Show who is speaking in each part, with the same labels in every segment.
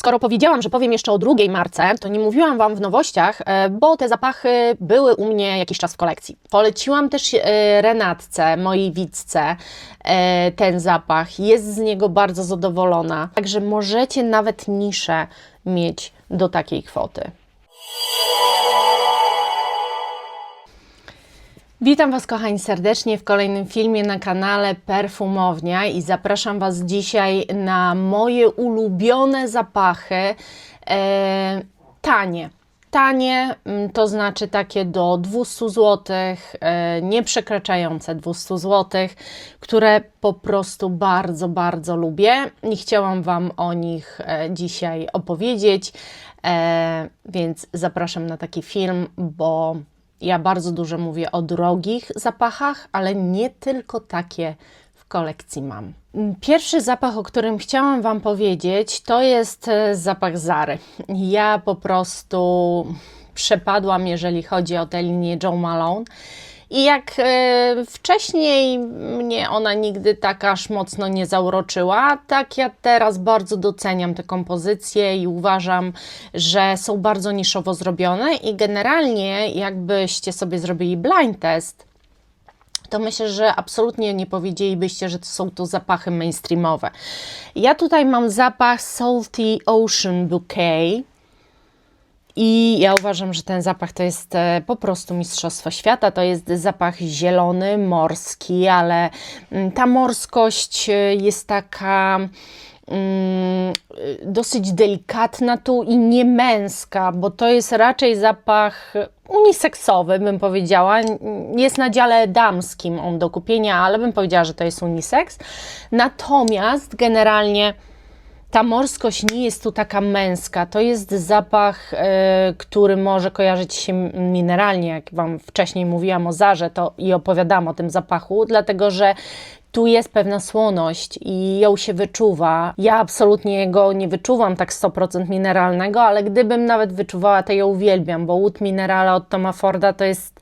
Speaker 1: Skoro powiedziałam, że powiem jeszcze o drugiej marce, to nie mówiłam Wam w nowościach, bo te zapachy były u mnie jakiś czas w kolekcji. Poleciłam też Renatce, mojej widzce, ten zapach. Jest z niego bardzo zadowolona. Także możecie nawet niszę mieć do takiej kwoty. Witam Was, kochani, serdecznie w kolejnym filmie na kanale Perfumownia i zapraszam Was dzisiaj na moje ulubione zapachy tanie. Tanie to znaczy takie do 200 zł, nie przekraczające 200 zł, które po prostu bardzo, bardzo lubię i chciałam Wam o nich dzisiaj opowiedzieć, więc zapraszam na taki film, bo ja bardzo dużo mówię o drogich zapachach, ale nie tylko takie w kolekcji mam. Pierwszy zapach, o którym chciałam Wam powiedzieć, to jest zapach Zary. Ja po prostu przepadłam, jeżeli chodzi o tę linię Jo Malone. I jak wcześniej mnie ona nigdy tak aż mocno nie zauroczyła, tak ja teraz bardzo doceniam te kompozycje i uważam, że są bardzo niszowo zrobione i generalnie jakbyście sobie zrobili blind test, to myślę, że absolutnie nie powiedzielibyście, że to są to zapachy mainstreamowe. Ja tutaj mam zapach Salty Ocean Bouquet. I ja uważam, że ten zapach to jest po prostu mistrzostwo świata. To jest zapach zielony, morski, ale ta morskość jest taka dosyć delikatna tu i nie męska, bo to jest raczej zapach uniseksowy, bym powiedziała. Jest na dziale damskim on do kupienia, ale bym powiedziała, że to jest unisex. Natomiast generalnie ta morskość nie jest tu taka męska. To jest zapach, który może kojarzyć się mineralnie, jak Wam wcześniej mówiłam o Zarze i opowiadam o tym zapachu, dlatego że tu jest pewna słoność i ją się wyczuwa. Ja absolutnie go nie wyczuwam tak 100% mineralnego, ale gdybym nawet wyczuwała, to ją uwielbiam, bo Oud Minerale od Toma Forda to jest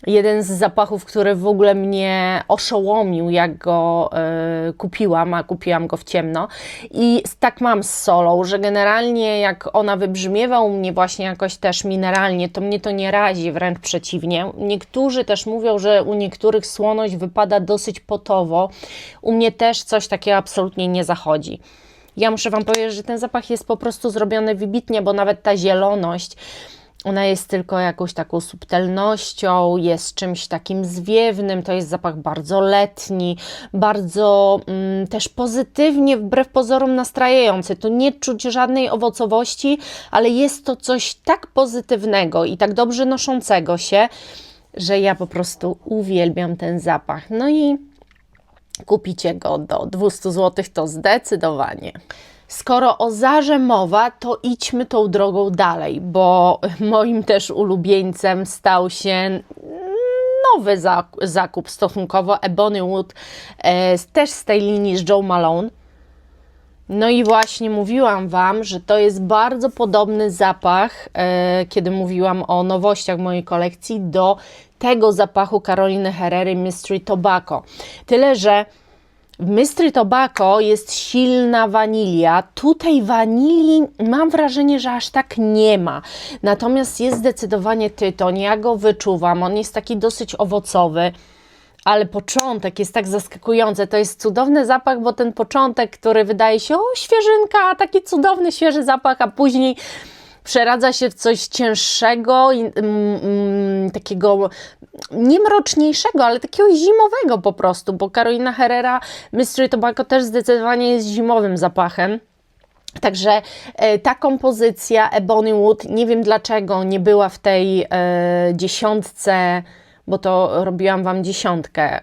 Speaker 1: jeden z zapachów, który w ogóle mnie oszołomił, jak go kupiłam, a kupiłam go w ciemno. I tak mam z solą, że generalnie jak ona wybrzmiewa u mnie właśnie jakoś też mineralnie, to mnie to nie razi, wręcz przeciwnie. Niektórzy też mówią, że u niektórych słoność wypada dosyć potowo. U mnie też coś takiego absolutnie nie zachodzi. Ja muszę Wam powiedzieć, że ten zapach jest po prostu zrobiony wybitnie, bo nawet ta zieloność, ona jest tylko jakąś taką subtelnością, jest czymś takim zwiewnym, to jest zapach bardzo letni, bardzo też pozytywnie, wbrew pozorom nastrajający. Tu nie czuć żadnej owocowości, ale jest to coś tak pozytywnego i tak dobrze noszącego się, że ja po prostu uwielbiam ten zapach. No i kupicie go do 200 zł, to zdecydowanie. Skoro o Zarze mowa, to idźmy tą drogą dalej, bo moim też ulubieńcem stał się nowy zakup stosunkowo, Ebony Wood, też z tej linii z Jo Malone. No i właśnie mówiłam Wam, że to jest bardzo podobny zapach, kiedy mówiłam o nowościach mojej kolekcji, do tego zapachu Caroliny Herrera Mystery Tobacco. Tyle, że w Mystery Tobacco jest silna wanilia. Tutaj wanilii mam wrażenie, że aż tak nie ma. Natomiast jest zdecydowanie tytoń. Ja go wyczuwam. On jest taki dosyć owocowy, ale początek jest tak zaskakujący. To jest cudowny zapach, bo ten początek, który wydaje się, o świeżynka, taki cudowny, świeży zapach, a później przeradza się w coś cięższego, takiego nie mroczniejszego, ale takiego zimowego po prostu, bo Carolina Herrera Mystery Tobacco też zdecydowanie jest zimowym zapachem. Także ta kompozycja Ebony Wood, nie wiem dlaczego nie była w tej dziesiątce, bo to robiłam Wam dziesiątkę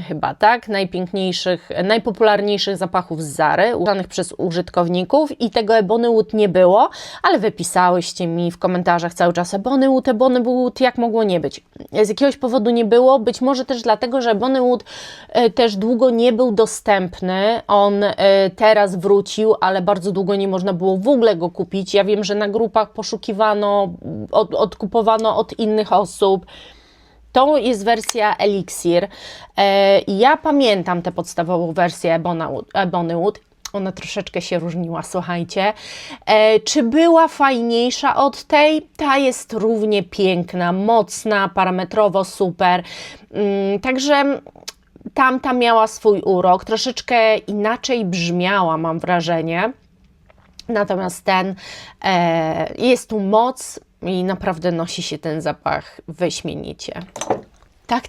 Speaker 1: chyba, tak? Najpiękniejszych, najpopularniejszych zapachów z Zary, używanych przez użytkowników i tego Ebony Wood nie było, ale wypisałyście mi w komentarzach cały czas Ebony Wood, jak mogło nie być? Z jakiegoś powodu nie było, być może też dlatego, że Ebony Wood też długo nie był dostępny, on teraz wrócił, ale bardzo długo nie można było w ogóle go kupić. Ja wiem, że na grupach poszukiwano, odkupowano od innych osób. To jest wersja Elixir. Ja pamiętam tę podstawową wersję Ebony Wood. ona troszeczkę się różniła, słuchajcie. Czy była fajniejsza od tej? Ta jest równie piękna, mocna, parametrowo super. Także tamta miała swój urok, troszeczkę inaczej brzmiała, mam wrażenie. Natomiast ten jest tu moc i naprawdę nosi się ten zapach wyśmienicie.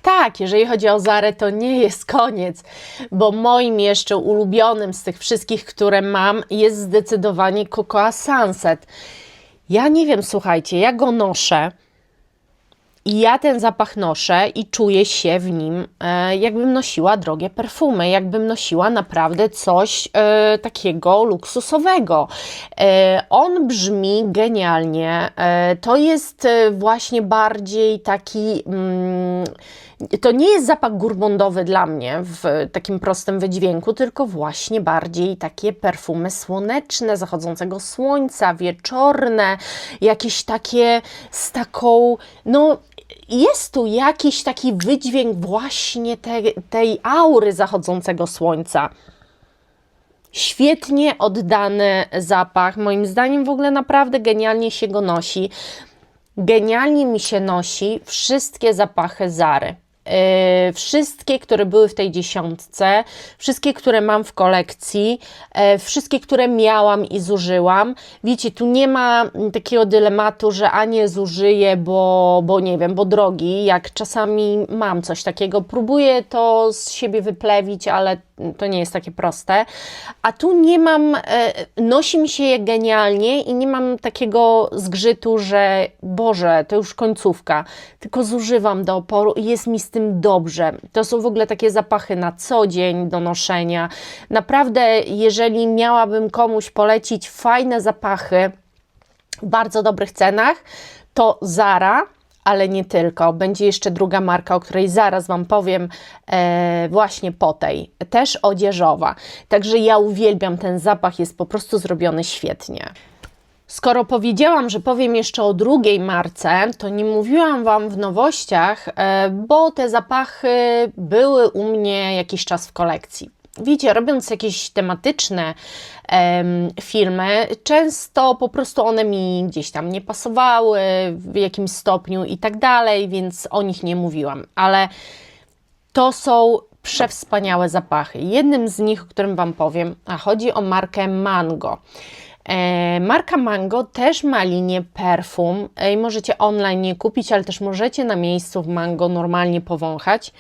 Speaker 1: Tak, jeżeli chodzi o Zarę, to nie jest koniec, bo moim jeszcze ulubionym z tych wszystkich, które mam, jest zdecydowanie Cocoa Sunset. Ja nie wiem, słuchajcie, ja go noszę i ja ten zapach noszę i czuję się w nim, jakbym nosiła drogie perfumy, jakbym nosiła naprawdę coś takiego luksusowego. On brzmi genialnie. To jest właśnie bardziej taki... To nie jest zapach gourmandowy dla mnie w takim prostym wydźwięku, tylko właśnie bardziej takie perfumy słoneczne, zachodzącego słońca, wieczorne, jakieś takie z taką, no jest tu jakiś taki wydźwięk właśnie tej aury zachodzącego słońca. Świetnie oddany zapach, moim zdaniem w ogóle naprawdę genialnie się go nosi. Genialnie mi się nosi wszystkie zapachy Zary. Wszystkie, które były w tej dziesiątce, wszystkie, które mam w kolekcji, wszystkie, które miałam i zużyłam. Wiecie, tu nie ma takiego dylematu, że a nie zużyję, bo nie wiem, bo drogi, jak czasami mam coś takiego. Próbuję to z siebie wyplewić, ale to nie jest takie proste. A tu nie mam, nosi mi się je genialnie i nie mam takiego zgrzytu, że Boże, to już końcówka, tylko zużywam do oporu i jest mi z tym dobrze. To są w ogóle takie zapachy na co dzień do noszenia. Naprawdę, jeżeli miałabym komuś polecić fajne zapachy w bardzo dobrych cenach, to Zara, ale nie tylko. Będzie jeszcze druga marka, o której zaraz Wam powiem, właśnie po tej, też odzieżowa. Także ja uwielbiam ten zapach, jest po prostu zrobiony świetnie. Skoro powiedziałam, że powiem jeszcze o drugiej marce, to nie mówiłam Wam w nowościach, bo te zapachy były u mnie jakiś czas w kolekcji. Wiecie, robiąc jakieś tematyczne filmy, często po prostu one mi gdzieś tam nie pasowały w jakimś stopniu i tak dalej, więc o nich nie mówiłam. Ale to są przewspaniałe zapachy. Jednym z nich, o którym Wam powiem, a chodzi o markę Mango. Marka Mango też ma linię perfum i możecie online nie kupić, ale też możecie na miejscu w Mango normalnie powąchać.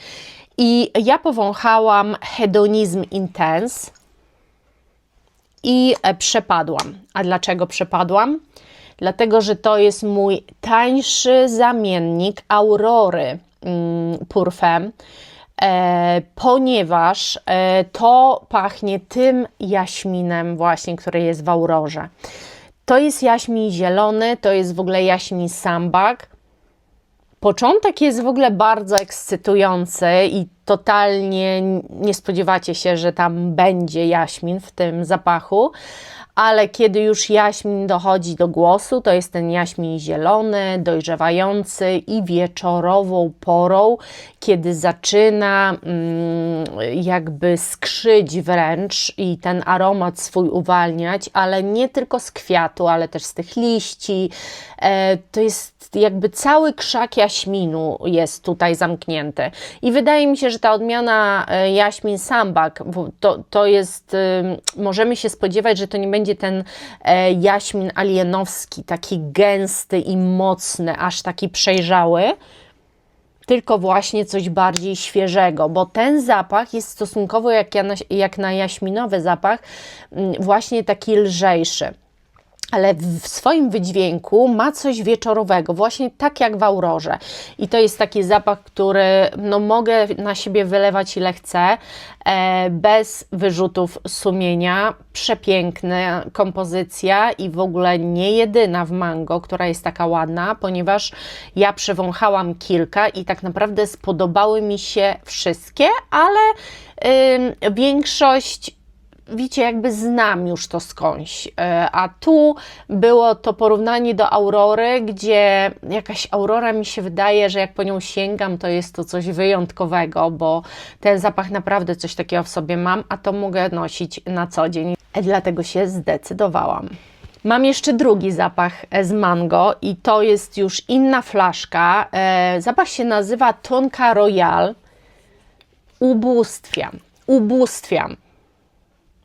Speaker 1: I ja powąchałam Hedonizm Intense i przepadłam. A dlaczego przepadłam? Dlatego, że to jest mój tańszy zamiennik Aurory Parfum, ponieważ to pachnie tym jaśminem właśnie, który jest w Aurorze. To jest jaśmin zielony, to jest w ogóle jaśmin sambac. Początek jest w ogóle bardzo ekscytujący i totalnie nie spodziewacie się, że tam będzie jaśmin w tym zapachu, ale kiedy już jaśmin dochodzi do głosu, to jest ten jaśmin zielony, dojrzewający i wieczorową porą, kiedy zaczyna jakby skrzyć wręcz i ten aromat swój uwalniać, ale nie tylko z kwiatu, ale też z tych liści. To jest jakby cały krzak jaśminu jest tutaj zamknięty. I wydaje mi się, że ta odmiana jaśmin sambac, to jest, możemy się spodziewać, że to nie będzie ten jaśmin alienowski, taki gęsty i mocny, aż taki przejrzały, tylko właśnie coś bardziej świeżego, bo ten zapach jest stosunkowo jak na jaśminowy zapach właśnie taki lżejszy. Ale w swoim wydźwięku ma coś wieczorowego, właśnie tak jak w Aurorze. I to jest taki zapach, który no, mogę na siebie wylewać ile chcę, bez wyrzutów sumienia. Przepiękna kompozycja i w ogóle nie jedyna w Mango, która jest taka ładna, ponieważ ja przewąchałam kilka i tak naprawdę spodobały mi się wszystkie, ale większość wiecie, jakby znam już to skądś, a tu było to porównanie do Aurory, gdzie jakaś Aurora mi się wydaje, że jak po nią sięgam, to jest to coś wyjątkowego, bo ten zapach naprawdę coś takiego w sobie mam, a to mogę nosić na co dzień, dlatego się zdecydowałam. Mam jeszcze drugi zapach z mango i to jest już inna flaszka. Zapach się nazywa Tonka Royal. Ubóstwiam.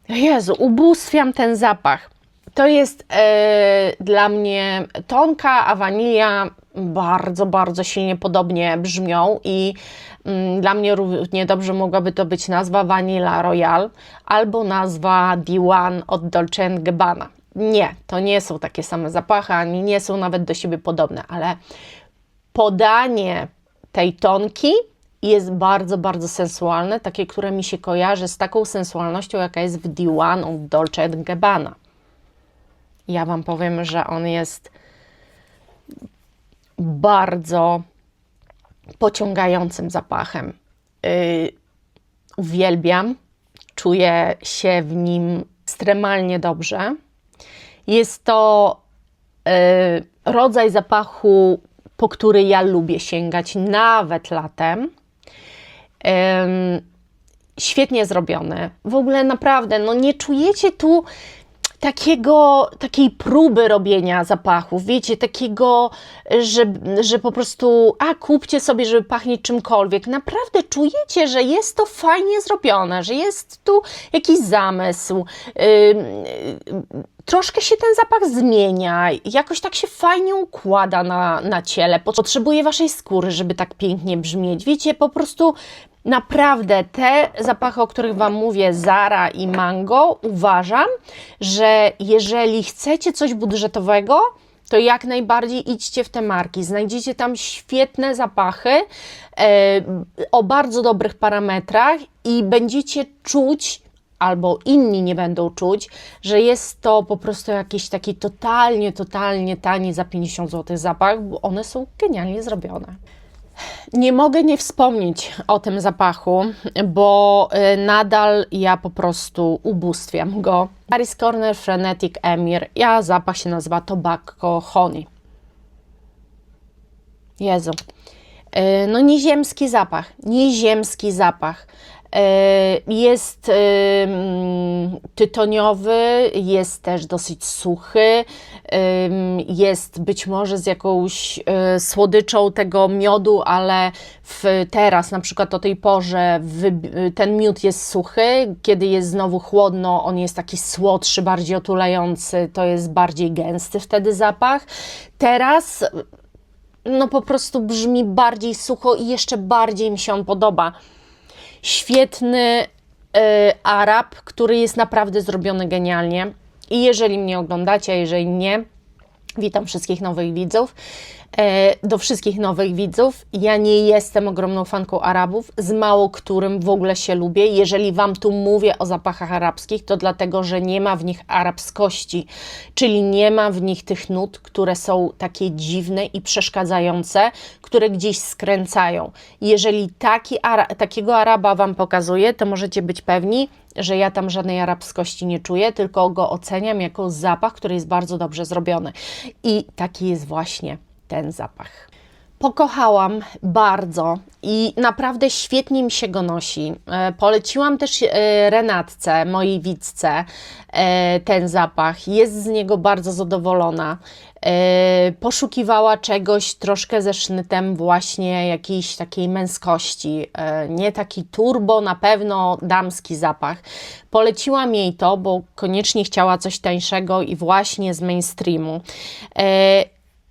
Speaker 1: Jezu, ubóstwiam ten zapach. To jest dla mnie tonka, a wanilia bardzo, bardzo silnie podobnie brzmią i dla mnie równie dobrze mogłaby to być nazwa Vanilla Royal albo nazwa D1 od Dolce & Gabbana. Nie, to nie są takie same zapachy, ani nie są nawet do siebie podobne, ale podanie tej tonki jest bardzo, bardzo sensualne, takie, które mi się kojarzy z taką sensualnością, jaka jest w D1 od Dolce & Gabbana. Ja Wam powiem, że on jest bardzo pociągającym zapachem. Uwielbiam, czuję się w nim ekstremalnie dobrze. Jest to rodzaj zapachu, po który ja lubię sięgać nawet latem. Świetnie zrobiony. W ogóle naprawdę, no nie czujecie tu takiej próby robienia zapachów, wiecie, takiego, że po prostu, kupcie sobie, żeby pachnieć czymkolwiek. Naprawdę czujecie, że jest to fajnie zrobione, że jest tu jakiś zamysł. Troszkę się ten zapach zmienia, jakoś tak się fajnie układa na ciele. Potrzebuje Waszej skóry, żeby tak pięknie brzmieć. Wiecie, po prostu naprawdę te zapachy, o których Wam mówię, Zara i Mango, uważam, że jeżeli chcecie coś budżetowego, to jak najbardziej idźcie w te marki. Znajdziecie tam świetne zapachy o bardzo dobrych parametrach i będziecie czuć, albo inni nie będą czuć, że jest to po prostu jakiś taki totalnie tani za 50 zł zapach, bo one są genialnie zrobione. Nie mogę nie wspomnieć o tym zapachu, bo nadal ja po prostu ubóstwiam go. Paris Corner Frenetic Emir, zapach się nazywa Tobacco Honey. Jezu, no nieziemski zapach. Jest tytoniowy, jest też dosyć suchy, jest być może z jakąś słodyczą tego miodu, ale teraz, na przykład o tej porze, ten miód jest suchy, kiedy jest znowu chłodno, on jest taki słodszy, bardziej otulający, to jest bardziej gęsty wtedy zapach. Teraz no po prostu brzmi bardziej sucho i jeszcze bardziej mi się on podoba. Świetny Arab, który jest naprawdę zrobiony genialnie. I jeżeli mnie oglądacie, a jeżeli nie, witam wszystkich nowych widzów. Do wszystkich nowych widzów. Ja nie jestem ogromną fanką Arabów, z mało którym w ogóle się lubię. Jeżeli Wam tu mówię o zapachach arabskich, to dlatego, że nie ma w nich arabskości, czyli nie ma w nich tych nut, które są takie dziwne i przeszkadzające, które gdzieś skręcają. Jeżeli takiego Araba Wam pokazuję, to możecie być pewni, że ja tam żadnej arabskości nie czuję, tylko go oceniam jako zapach, który jest bardzo dobrze zrobiony. I taki jest właśnie ten zapach. Pokochałam bardzo i naprawdę świetnie mi się go nosi. Poleciłam też Renatce, mojej widzce, ten zapach. Jest z niego bardzo zadowolona. Poszukiwała czegoś troszkę ze sznytem właśnie jakiejś takiej męskości. Nie taki turbo, na pewno damski zapach. Poleciłam jej to, bo koniecznie chciała coś tańszego i właśnie z mainstreamu.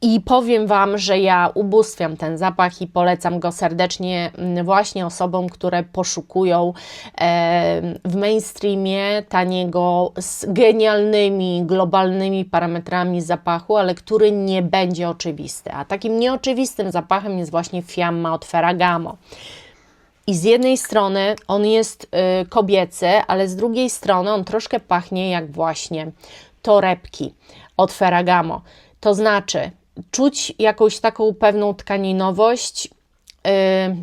Speaker 1: I powiem Wam, że ja ubóstwiam ten zapach i polecam go serdecznie właśnie osobom, które poszukują w mainstreamie taniego z genialnymi, globalnymi parametrami zapachu, ale który nie będzie oczywisty. A takim nieoczywistym zapachem jest właśnie Fiamma od Ferragamo. I z jednej strony on jest kobiecy, ale z drugiej strony on troszkę pachnie jak właśnie torebki od Ferragamo. To znaczy, czuć jakąś taką pewną tkaninowość,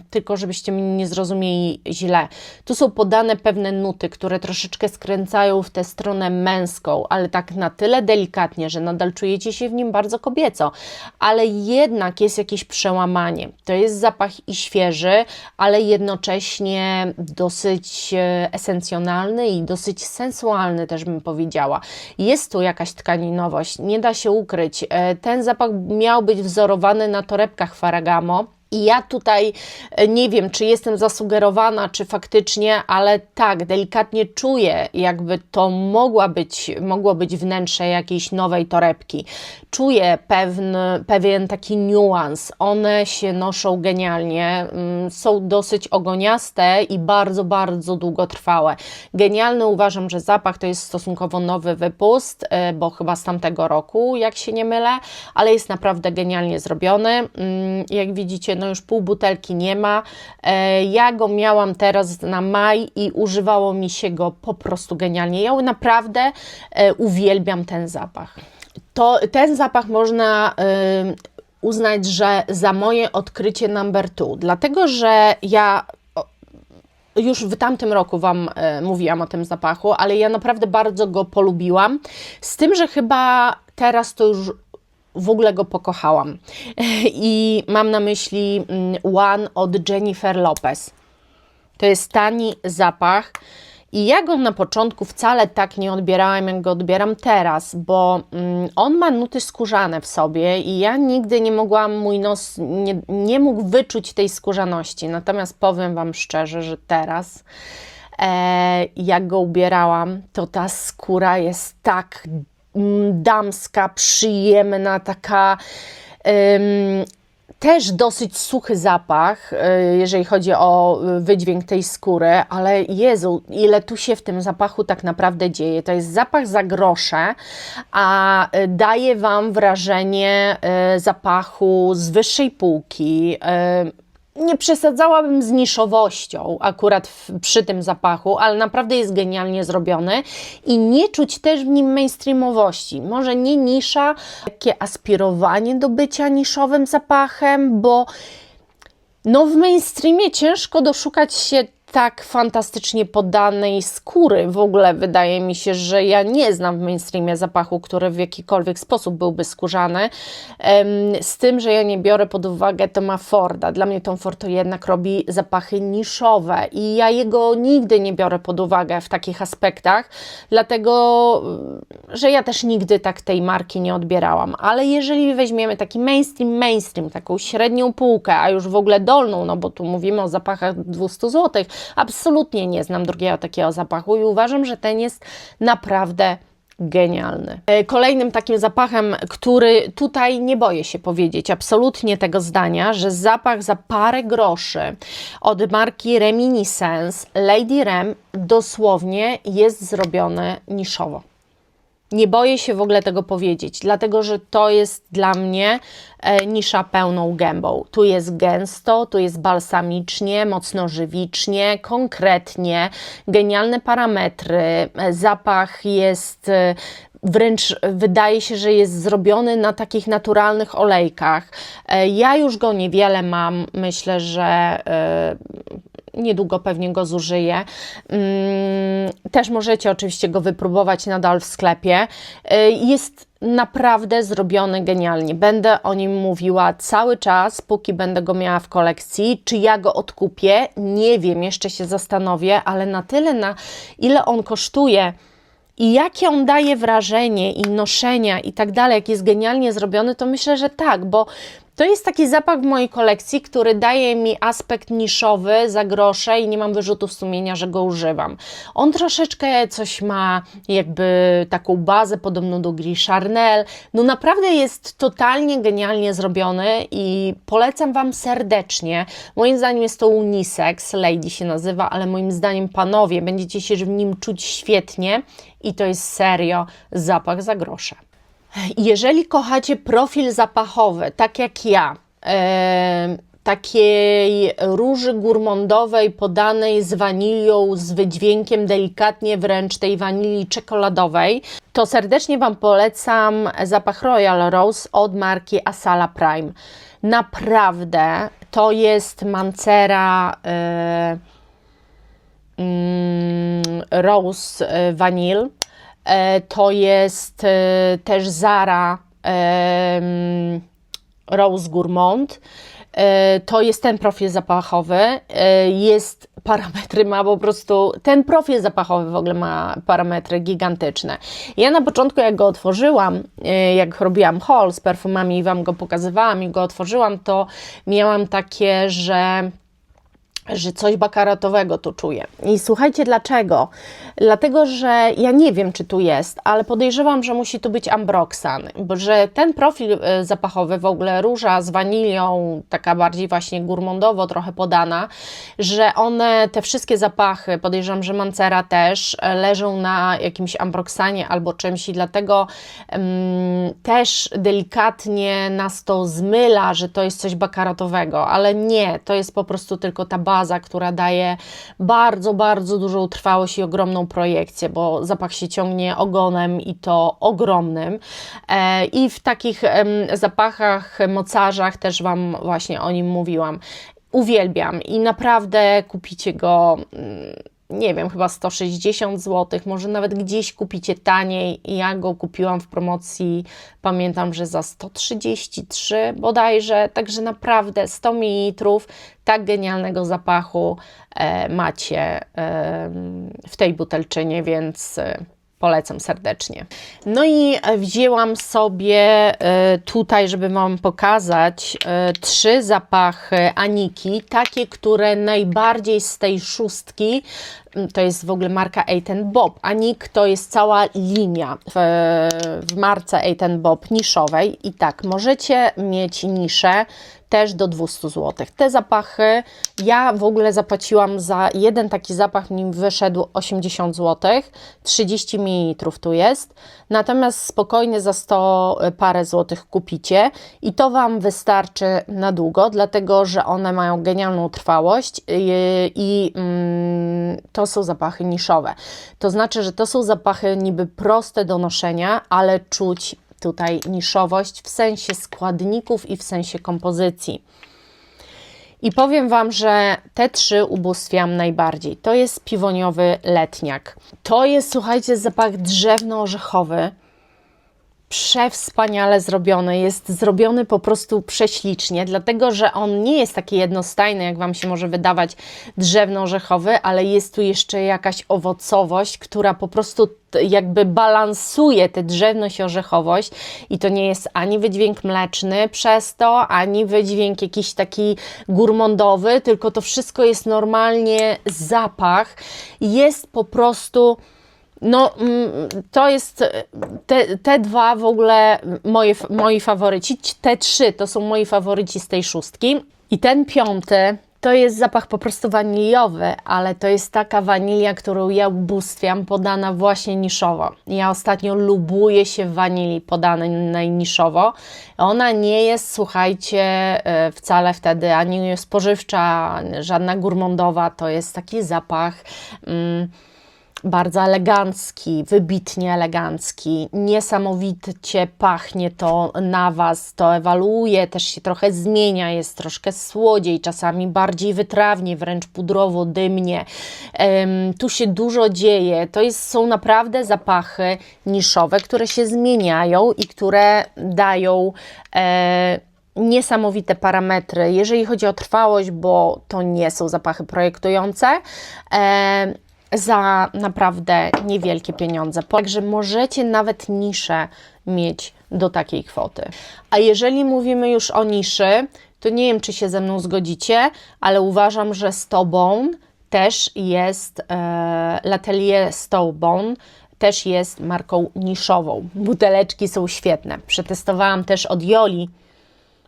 Speaker 1: tylko żebyście mnie nie zrozumieli źle. Tu są podane pewne nuty, które troszeczkę skręcają w tę stronę męską, ale tak na tyle delikatnie, że nadal czujecie się w nim bardzo kobieco, ale jednak jest jakieś przełamanie. To jest zapach i świeży, ale jednocześnie dosyć esencjonalny i dosyć sensualny też bym powiedziała. Jest tu jakaś tkaninowość, nie da się ukryć. Ten zapach miał być wzorowany na torebkach Ferragamo. I ja tutaj nie wiem, czy jestem zasugerowana, czy faktycznie, ale tak, delikatnie czuję, jakby to mogło być wnętrze jakiejś nowej torebki. Czuję pewien taki niuans. One się noszą genialnie, są dosyć ogoniaste i bardzo, bardzo długotrwałe. Genialny uważam, że zapach to jest stosunkowo nowy wypust, bo chyba z tamtego roku, jak się nie mylę, ale jest naprawdę genialnie zrobiony. Jak widzicie, no już pół butelki nie ma. Ja go miałam teraz na maj i używało mi się go po prostu genialnie. Ja naprawdę uwielbiam ten zapach. Ten zapach można uznać, że za moje odkrycie number 2, dlatego że ja już w tamtym roku Wam mówiłam o tym zapachu, ale ja naprawdę bardzo go polubiłam, z tym, że chyba teraz to już w ogóle go pokochałam. I mam na myśli One od Jennifer Lopez. To jest tani zapach i ja go na początku wcale tak nie odbierałam, jak go odbieram teraz, bo on ma nuty skórzane w sobie i ja nigdy nie mogłam, mój nos nie mógł wyczuć tej skórzaności. Natomiast powiem Wam szczerze, że teraz jak go ubierałam, to ta skóra jest tak damska, przyjemna, taka też dosyć suchy zapach, jeżeli chodzi o wydźwięk tej skóry, ale Jezu, ile tu się w tym zapachu tak naprawdę dzieje. To jest zapach za grosze, a daje Wam wrażenie zapachu z wyższej półki. Nie przesadzałabym z niszowością akurat przy tym zapachu, ale naprawdę jest genialnie zrobiony i nie czuć też w nim mainstreamowości. Może nie nisza, takie aspirowanie do bycia niszowym zapachem, bo no w mainstreamie ciężko doszukać się tak fantastycznie podanej skóry. W ogóle wydaje mi się, że ja nie znam w mainstreamie zapachu, który w jakikolwiek sposób byłby skórzany. Z tym, że ja nie biorę pod uwagę Toma Forda. Dla mnie Tom Ford to jednak robi zapachy niszowe i ja jego nigdy nie biorę pod uwagę w takich aspektach, dlatego, że ja też nigdy tak tej marki nie odbierałam. Ale jeżeli weźmiemy taki mainstream, taką średnią półkę, a już w ogóle dolną, no bo tu mówimy o zapachach 200 zł, absolutnie nie znam drugiego takiego zapachu i uważam, że ten jest naprawdę genialny. Kolejnym takim zapachem, który tutaj nie boję się powiedzieć absolutnie tego zdania, że zapach za parę groszy od marki Reminiscence Lady Rem dosłownie jest zrobiony niszowo. Nie boję się w ogóle tego powiedzieć, dlatego że to jest dla mnie nisza pełną gębą. Tu jest gęsto, tu jest balsamicznie, mocno żywicznie, konkretnie, genialne parametry. Zapach jest wręcz, wydaje się, że jest zrobiony na takich naturalnych olejkach. Ja już go niewiele mam, myślę, że niedługo pewnie go zużyję. Też możecie oczywiście go wypróbować nadal w sklepie. Jest naprawdę zrobiony genialnie. Będę o nim mówiła cały czas, póki będę go miała w kolekcji. Czy ja go odkupię? Nie wiem, jeszcze się zastanowię, ale na tyle, na ile on kosztuje i jakie on daje wrażenie i noszenia i tak dalej, jak jest genialnie zrobiony, to myślę, że tak, bo to jest taki zapach w mojej kolekcji, który daje mi aspekt niszowy za grosze i nie mam wyrzutów sumienia, że go używam. On troszeczkę coś ma, jakby taką bazę podobną do Gris Charnel. No naprawdę jest totalnie genialnie zrobiony i polecam Wam serdecznie. Moim zdaniem jest to unisex, Lady się nazywa, ale moim zdaniem panowie, będziecie się w nim czuć świetnie i to jest serio zapach za grosze. Jeżeli kochacie profil zapachowy, tak jak ja, takiej róży gourmandowej podanej z wanilią, z wydźwiękiem delikatnie wręcz tej wanilii czekoladowej, to serdecznie Wam polecam zapach Royal Rose od marki Asala Prime. Naprawdę To jest Mancera Rose Vanille. To jest też Zara Rose Gourmand. To jest ten profil zapachowy. Jest parametry, ma po prostu, ten profil zapachowy w ogóle ma parametry gigantyczne. Ja na początku, jak go otworzyłam, jak robiłam haul z perfumami i Wam go pokazywałam i go otworzyłam, to miałam takie, że coś bakaratowego tu czuję. I słuchajcie, dlaczego? Dlatego, że ja nie wiem, czy tu jest, ale podejrzewam, że musi tu być ambroxan, bo że ten profil zapachowy, w ogóle róża z wanilią, taka bardziej właśnie gourmandowo trochę podana, że one, te wszystkie zapachy, podejrzewam, że Mancera też, leżą na jakimś ambroxanie albo czymś i dlatego też delikatnie nas to zmyla, że to jest coś bakaratowego, ale nie, to jest po prostu tylko ta baza, która daje bardzo, bardzo dużą trwałość i ogromną projekcję, bo zapach się ciągnie ogonem i to ogromnym. I w takich zapachach, mocarzach też Wam właśnie o nim mówiłam. Uwielbiam i naprawdę kupicie go, nie wiem, chyba 160 zł, może nawet gdzieś kupicie taniej. Ja go kupiłam w promocji, pamiętam, że za 133 bodajże, także naprawdę 100 ml tak genialnego zapachu macie w tej butelczynie, więc polecam serdecznie. No i wzięłam sobie tutaj, żeby Wam pokazać 3 zapachy Aniki, takie, które najbardziej z tej szóstki, to jest w ogóle marka Eight Bob. Anik to jest cała linia w marce Eight Bob niszowej i tak, możecie mieć niszę też do 200 zł. Te zapachy, ja w ogóle zapłaciłam za jeden taki zapach, mi wyszedł 80 zł, 30 ml tu jest, natomiast spokojnie za 100 parę złotych kupicie i to Wam wystarczy na długo, dlatego że one mają genialną trwałość i to są zapachy niszowe. To znaczy, że to są zapachy niby proste do noszenia, ale czuć tutaj niszowość w sensie składników i w sensie kompozycji. I powiem Wam, że te 3 ubóstwiam najbardziej. To jest piwoniowy letniak. To jest, słuchajcie, zapach drzewno-orzechowy. Przewspaniale zrobiony, jest zrobiony po prostu prześlicznie, dlatego że on nie jest taki jednostajny, jak Wam się może wydawać, drzewno-orzechowy, ale jest tu jeszcze jakaś owocowość, która po prostu jakby balansuje tę drzewność i orzechowość i to nie jest ani wydźwięk mleczny przez to, ani wydźwięk jakiś taki gourmandowy, tylko to wszystko jest normalnie zapach, jest po prostu... No, to jest, te 2 w ogóle moi faworyci, te 3 to są moi faworyci z tej szóstki i ten 5 to jest zapach po prostu waniliowy, ale to jest taka wanilia, którą ja ubóstwiam, podana właśnie niszowo. Ja ostatnio lubuję się w wanilii podanej niszowo. Ona nie jest, słuchajcie, wcale wtedy ani spożywcza, żadna gourmandowa, to jest taki zapach... bardzo elegancki, wybitnie elegancki, niesamowicie pachnie to na Was, to ewoluuje, też się trochę zmienia, jest troszkę słodziej, czasami bardziej wytrawnie, wręcz pudrowo, dymnie. Tu się dużo dzieje, są naprawdę zapachy niszowe, które się zmieniają i które dają niesamowite parametry, jeżeli chodzi o trwałość, bo to nie są zapachy projektujące, za naprawdę niewielkie pieniądze. Także możecie nawet niszę mieć do takiej kwoty. A jeżeli mówimy już o niszy, to nie wiem, czy się ze mną zgodzicie, ale uważam, że Stowbone też jest, L'Atelier Stowbone też jest marką niszową. Buteleczki są świetne. Przetestowałam też od Joli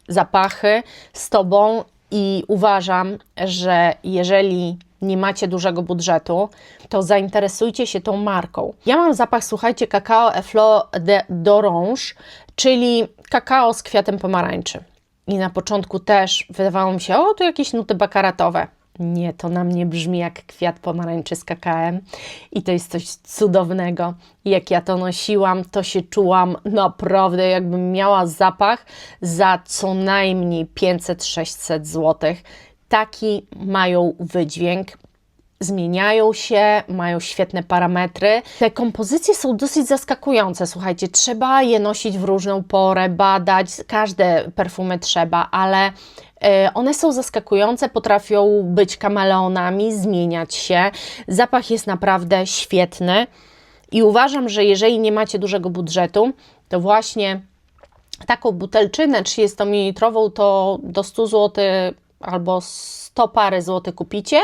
Speaker 1: zapachy Stowbone i uważam, że jeżeli nie macie dużego budżetu, to zainteresujcie się tą marką. Ja mam zapach, słuchajcie, Cacao et Fleur d'Orange, czyli kakao z kwiatem pomarańczy. I na początku też wydawało mi się, tu jakieś nuty bakaratowe. Nie, to na mnie brzmi jak kwiat pomarańczy z kakałem i to jest coś cudownego. Jak ja to nosiłam, to się czułam naprawdę, jakbym miała zapach za co najmniej 500-600 zł. Taki mają wydźwięk. Zmieniają się, mają świetne parametry. Te kompozycje są dosyć zaskakujące, słuchajcie, trzeba je nosić w różną porę, badać, każde perfumy trzeba, ale one są zaskakujące, potrafią być kameleonami, zmieniać się. Zapach jest naprawdę świetny i uważam, że jeżeli nie macie dużego budżetu, to właśnie taką butelczynę 30 ml to do 100 zł albo 100 parę złotych kupicie,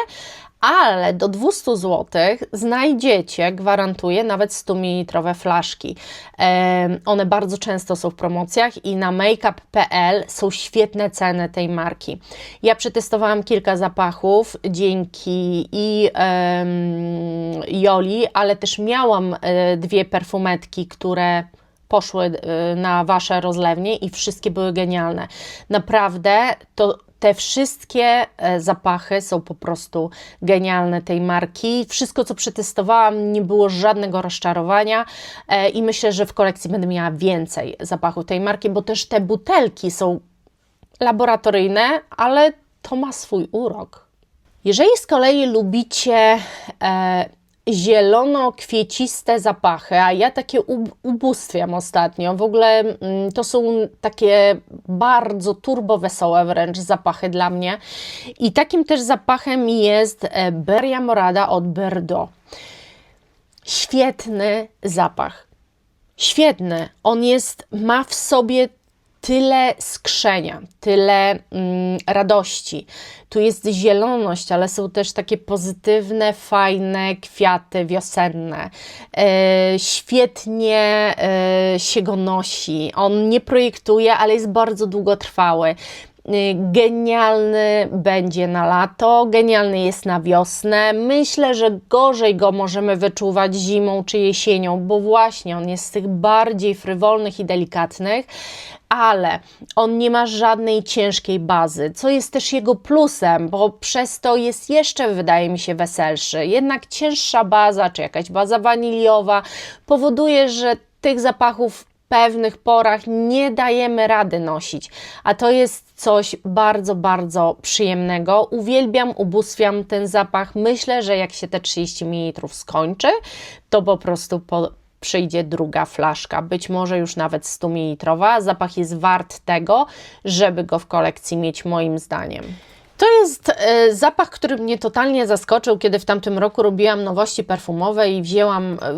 Speaker 1: ale do 200 zł znajdziecie, gwarantuję, nawet 100 ml flaszki. One bardzo często są w promocjach i na makeup.pl są świetne ceny tej marki. Ja przetestowałam kilka zapachów dzięki Joli, ale też miałam dwie perfumetki, które poszły na Wasze rozlewnie i wszystkie były genialne. Naprawdę te wszystkie zapachy są po prostu genialne tej marki. Wszystko, co przetestowałam, nie było żadnego rozczarowania i myślę, że w kolekcji będę miała więcej zapachów tej marki, bo też te butelki są laboratoryjne, ale to ma swój urok. Jeżeli z kolei lubicie zielono-kwieciste zapachy, a ja takie ubóstwiam ostatnio. W ogóle to są takie bardzo turbowesołe wręcz zapachy dla mnie. I takim też zapachem jest Beria Morada od Bordeaux. Świetny zapach. Świetny. On ma w sobie tyle skrzenia, tyle radości. Tu jest zieloność, ale są też takie pozytywne, fajne kwiaty wiosenne. Świetnie się go nosi. On nie projektuje, ale jest bardzo długotrwały. Genialny będzie na lato, genialny jest na wiosnę. Myślę, że gorzej go możemy wyczuwać zimą czy jesienią, bo właśnie on jest z tych bardziej frywolnych i delikatnych, ale on nie ma żadnej ciężkiej bazy, co jest też jego plusem, bo przez to jest jeszcze, wydaje mi się, weselszy. Jednak cięższa baza, czy jakaś baza waniliowa powoduje, że tych zapachów w pewnych porach nie dajemy rady nosić, a to jest coś bardzo, bardzo przyjemnego. Uwielbiam, ubóstwiam ten zapach. Myślę, że jak się te 30 ml skończy, to po prostu przyjdzie druga flaszka, być może już nawet 100 ml. Zapach jest wart tego, żeby go w kolekcji mieć, moim zdaniem. To jest zapach, który mnie totalnie zaskoczył, kiedy w tamtym roku robiłam nowości perfumowe i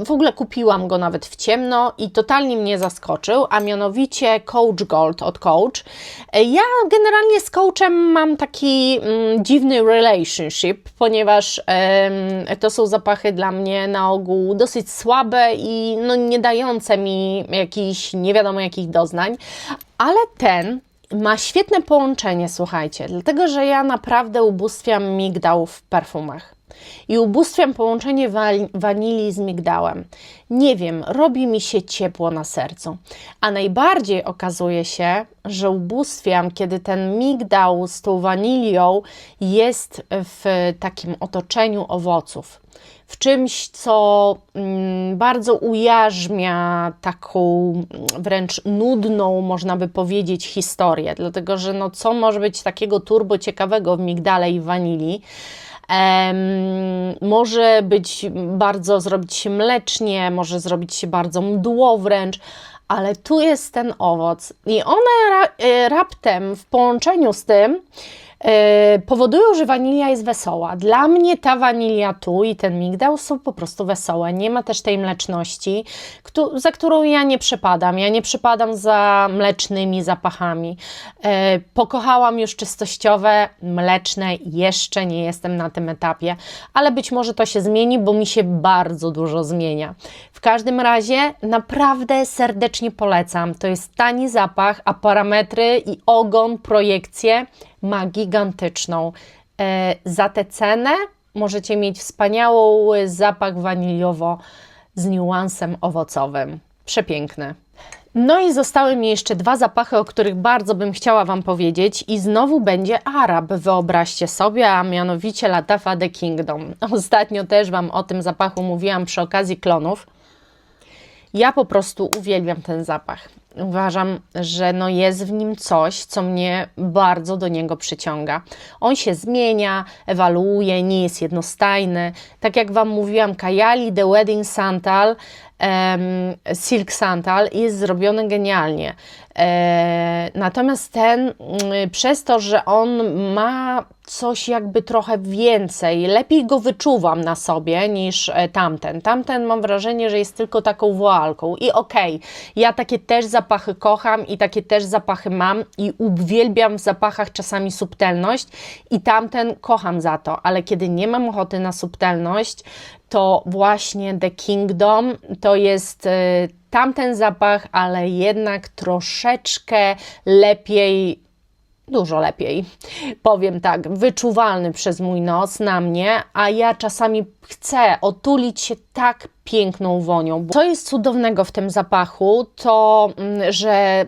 Speaker 1: w ogóle kupiłam go nawet w ciemno i totalnie mnie zaskoczył, a mianowicie Coach Gold od Coach. Ja generalnie z Coachem mam taki dziwny relationship, ponieważ to są zapachy dla mnie na ogół dosyć słabe i nie dające mi jakichś nie wiadomo jakich doznań, ale ten ma świetne połączenie, słuchajcie, dlatego, że ja naprawdę ubóstwiam migdał w perfumach i ubóstwiam połączenie wanilii z migdałem. Nie wiem, robi mi się ciepło na sercu, a najbardziej okazuje się, że ubóstwiam, kiedy ten migdał z tą wanilią jest w takim otoczeniu owoców. W czymś, co bardzo ujarzmia taką wręcz nudną, można by powiedzieć, historię, dlatego że co może być takiego turbo ciekawego w migdale i wanilii? Może zrobić się mlecznie, może zrobić się bardzo mdło wręcz, ale tu jest ten owoc i one raptem w połączeniu z tym powodują, że wanilia jest wesoła. Dla mnie ta wanilia tu i ten migdał są po prostu wesołe. Nie ma też tej mleczności, za którą ja nie przepadam. Ja nie przepadam za mlecznymi zapachami. Pokochałam już czystościowe, mleczne. Jeszcze nie jestem na tym etapie, ale być może to się zmieni, bo mi się bardzo dużo zmienia. W każdym razie naprawdę serdecznie polecam. To jest tani zapach, a parametry i ogon, projekcję ma gigantyczną. Za tę cenę możecie mieć wspaniały zapach waniliowo z niuansem owocowym. Przepiękny. No i zostały mi jeszcze dwa zapachy, o których bardzo bym chciała Wam powiedzieć i znowu będzie Arab, wyobraźcie sobie, a mianowicie Lattafa The Kingdom. Ostatnio też Wam o tym zapachu mówiłam przy okazji klonów. Ja po prostu uwielbiam ten zapach. Uważam, że no jest w nim coś, co mnie bardzo do niego przyciąga. On się zmienia, ewoluuje, nie jest jednostajny. Tak jak Wam mówiłam, Kayali The Wedding Santal, Silk Santal jest zrobiony genialnie. Natomiast ten, przez to, że on ma coś jakby trochę więcej, lepiej go wyczuwam na sobie niż tamten. Tamten mam wrażenie, że jest tylko taką woalką i okej, ja takie też zapachy kocham i takie też zapachy mam i uwielbiam w zapachach czasami subtelność i tamten kocham za to, ale kiedy nie mam ochoty na subtelność, to właśnie The Kingdom to jest tamten zapach, ale jednak troszeczkę lepiej, dużo lepiej, powiem tak, wyczuwalny przez mój nos na mnie, a ja czasami chcę otulić się tak piękną wonią. Co jest cudownego w tym zapachu, to że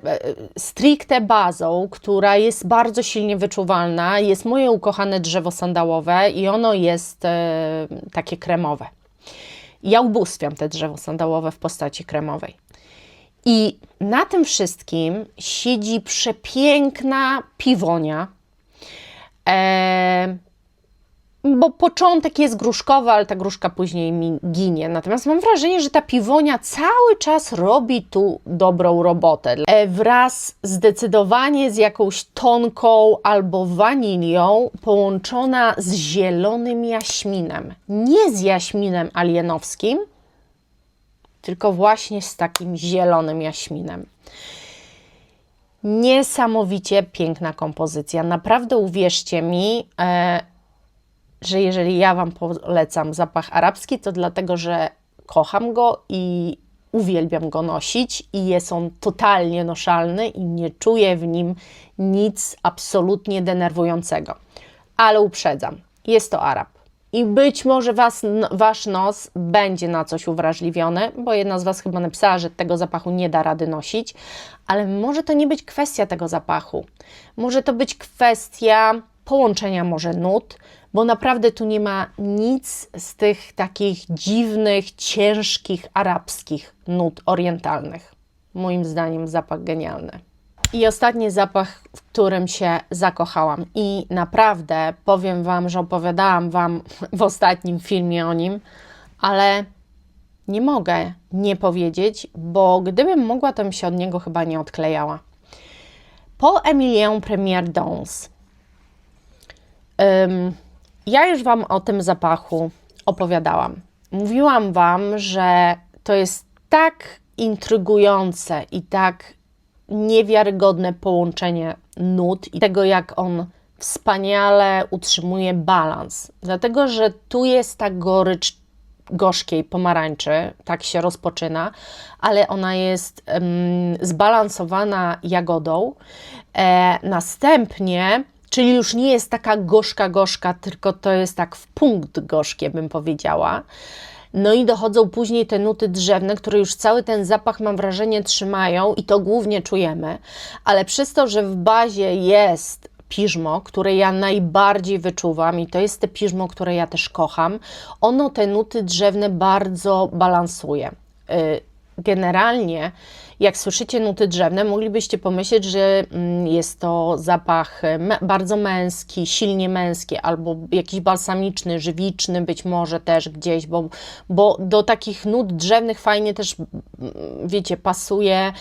Speaker 1: stricte bazą, która jest bardzo silnie wyczuwalna, jest moje ukochane drzewo sandałowe i ono jest takie kremowe. Ja ubóstwiam te drzewo sandałowe w postaci kremowej. I na tym wszystkim siedzi przepiękna piwonia, bo początek jest gruszkowy, ale ta gruszka później mi ginie. Natomiast mam wrażenie, że ta piwonia cały czas robi tu dobrą robotę. Wraz zdecydowanie z jakąś tonką albo wanilią połączona z zielonym jaśminem. Nie z jaśminem alienowskim, tylko właśnie z takim zielonym jaśminem. Niesamowicie piękna kompozycja. Naprawdę uwierzcie mi, że jeżeli ja Wam polecam zapach arabski, to dlatego, że kocham go i uwielbiam go nosić i jest on totalnie noszalny i nie czuję w nim nic absolutnie denerwującego. Ale uprzedzam, jest to Arab. I być może Wasz nos będzie na coś uwrażliwiony, bo jedna z Was chyba napisała, że tego zapachu nie da rady nosić, ale może to nie być kwestia tego zapachu. Może to być kwestia połączenia może nut, bo naprawdę tu nie ma nic z tych takich dziwnych, ciężkich, arabskich nut orientalnych. Moim zdaniem zapach genialny. I ostatni zapach, w którym się zakochałam i naprawdę powiem Wam, że opowiadałam Wam w ostatnim filmie o nim, ale nie mogę nie powiedzieć, bo gdybym mogła, to bym się od niego chyba nie odklejała. Po Emilien Premier Dance. Ja już Wam o tym zapachu opowiadałam. Mówiłam Wam, że to jest tak intrygujące i tak niewiarygodne połączenie nut i tego, jak on wspaniale utrzymuje balans. Dlatego, że tu jest ta gorycz gorzkiej pomarańczy, tak się rozpoczyna, ale ona jest zbalansowana jagodą. Następnie, czyli już nie jest taka gorzka, tylko to jest tak w punkt gorzkie, bym powiedziała. No i dochodzą później te nuty drzewne, które już cały ten zapach, mam wrażenie, trzymają i to głównie czujemy, ale przez to, że w bazie jest piżmo, które ja najbardziej wyczuwam i to jest te piżmo, które ja też kocham, ono te nuty drzewne bardzo balansuje. Generalnie, jak słyszycie nuty drzewne, moglibyście pomyśleć, że jest to zapach bardzo męski, silnie męski, albo jakiś balsamiczny, żywiczny być może też gdzieś, bo do takich nut drzewnych fajnie też, wiecie, pasuje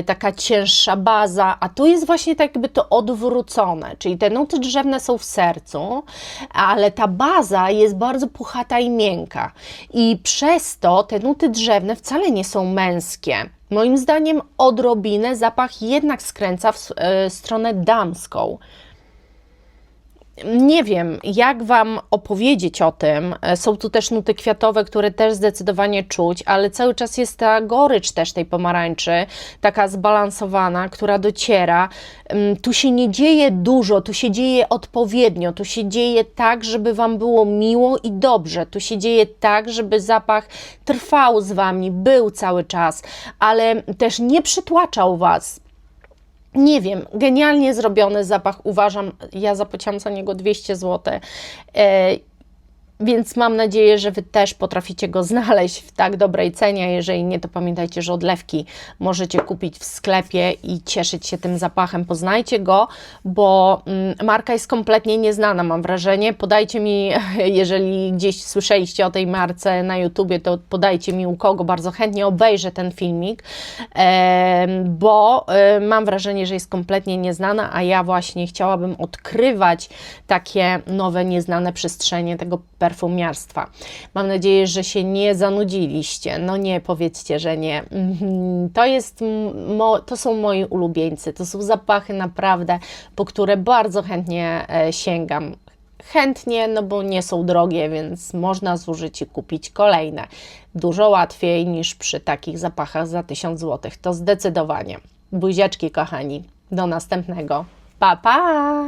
Speaker 1: taka cięższa baza, a tu jest właśnie tak jakby to odwrócone, czyli te nuty drzewne są w sercu, ale ta baza jest bardzo puchata i miękka i przez to te nuty drzewne wcale nie są męskie. Moim zdaniem odrobinę zapach jednak skręca w stronę damską. Nie wiem, jak Wam opowiedzieć o tym. Są tu też nuty kwiatowe, które też zdecydowanie czuć, ale cały czas jest ta gorycz też tej pomarańczy, taka zbalansowana, która dociera. Tu się nie dzieje dużo, tu się dzieje odpowiednio, tu się dzieje tak, żeby Wam było miło i dobrze, tu się dzieje tak, żeby zapach trwał z Wami, był cały czas, ale też nie przytłaczał Was. Nie wiem, genialnie zrobiony zapach, uważam, ja zapłaciłam za niego 200 zł, więc mam nadzieję, że Wy też potraficie go znaleźć w tak dobrej cenie, a jeżeli nie, to pamiętajcie, że odlewki możecie kupić w sklepie i cieszyć się tym zapachem. Poznajcie go, bo marka jest kompletnie nieznana, mam wrażenie. Podajcie mi, jeżeli gdzieś słyszeliście o tej marce na YouTubie, to podajcie mi u kogo, bardzo chętnie obejrzę ten filmik, bo mam wrażenie, że jest kompletnie nieznana, a ja właśnie chciałabym odkrywać takie nowe, nieznane przestrzenie tego perfumiarstwa. Mam nadzieję, że się nie zanudziliście. No nie, powiedzcie, że nie. To są moi ulubieńcy. To są zapachy naprawdę, po które bardzo chętnie sięgam. Chętnie, no bo nie są drogie, więc można zużyć i kupić kolejne. Dużo łatwiej niż przy takich zapachach za 1000 zł. To zdecydowanie. Buziaczki, kochani. Do następnego. Pa, pa!